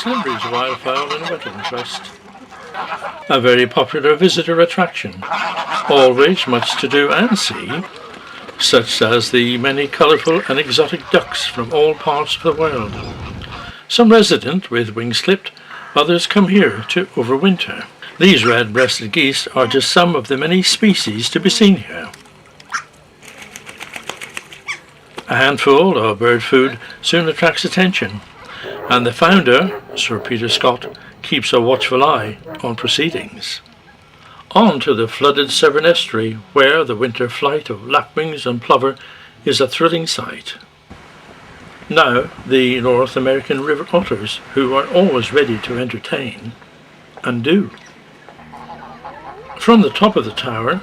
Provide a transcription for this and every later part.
Slimbridge Wildfowl and Wetland Trust. A very popular visitor attraction, always much to do and see, such as the many colourful and exotic ducks from all parts of the world. Some resident with wings clipped, others come here to overwinter. These red-breasted geese are just some of the many species to be seen here. A handful of bird food soon attracts attention, and the founder, Sir Peter Scott, keeps a watchful eye on proceedings. On to the flooded Severn Estuary, where the winter flight of lapwings and plover is a thrilling sight. Now the North American river otters, who are always ready to entertain, and do. From the top of the tower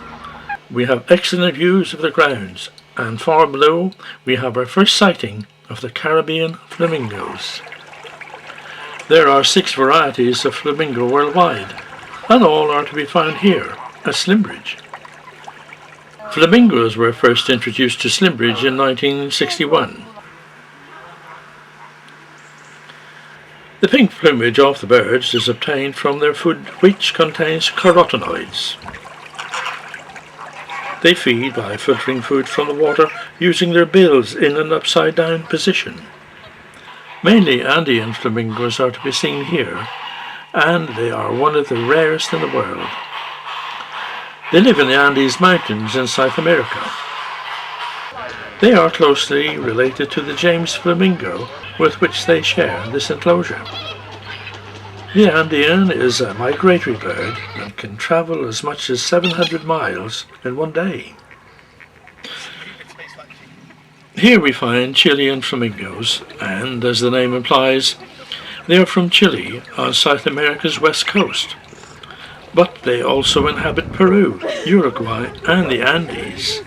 we have excellent views of the grounds, and far below we have our first sighting of the Caribbean flamingos. There are 6 varieties of flamingo worldwide, and all are to be found here at Slimbridge. Flamingos were first introduced to Slimbridge in 1961. The pink plumage of the birds is obtained from their food, which contains carotenoids. They feed by filtering food from the water using their bills in an upside down position. Mainly Andean flamingos are to be seen here, and they are one of the rarest in the world. They live in the Andes Mountains in South America. They are closely related to the James flamingo, with which they share this enclosure. The Andean is a migratory bird and can travel as much as 700 miles in one day. Here we find Chilean flamingos, and as the name implies, they are from Chile on South America's west coast. But they also inhabit Peru, Uruguay and the Andes.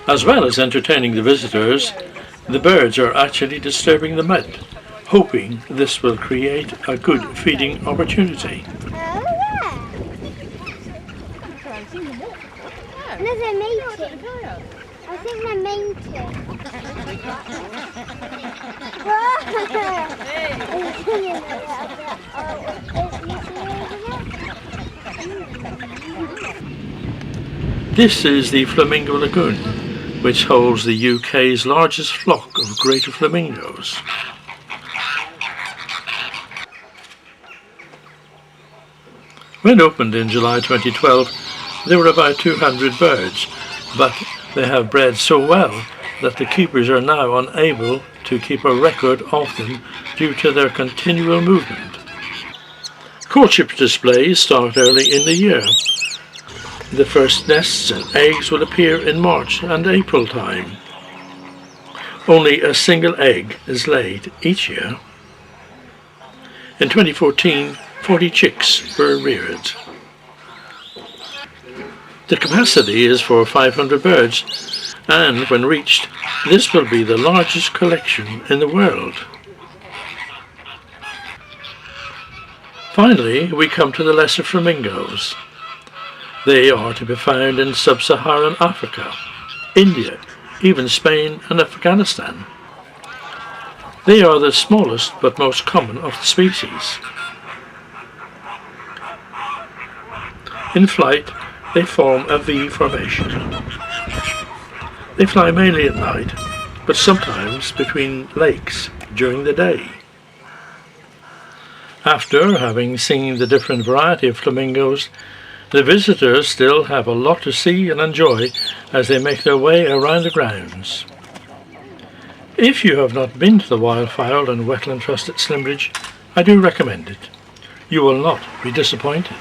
As well as entertaining the visitors, the birds are actually disturbing the mud, hoping this will create a good feeding opportunity. No, they're mating. I think they're mating. This is the Flamingo Lagoon, which holds the UK's largest flock of greater flamingos. When opened in July 2012, there were about 200 birds, but they have bred so well that the keepers are now unable to keep a record of them due to their continual movement. Courtship displays start early in the year. The first nests and eggs will appear in March and April time. Only a single egg is laid each year. In 2014, 40 chicks were reared. The capacity is for 500 birds, and when reached, this will be the largest collection in the world. Finally, we come to the lesser flamingos. They are to be found in sub-Saharan Africa, India, even Spain and Afghanistan. They are the smallest but most common of the species. In flight, they form a V formation. They fly mainly at night, but sometimes between lakes during the day. After having seen the different variety of flamingos, the visitors still have a lot to see and enjoy as they make their way around the grounds. If you have not been to the Wildfowl and Wetland Trust at Slimbridge, I do recommend it. You will not be disappointed.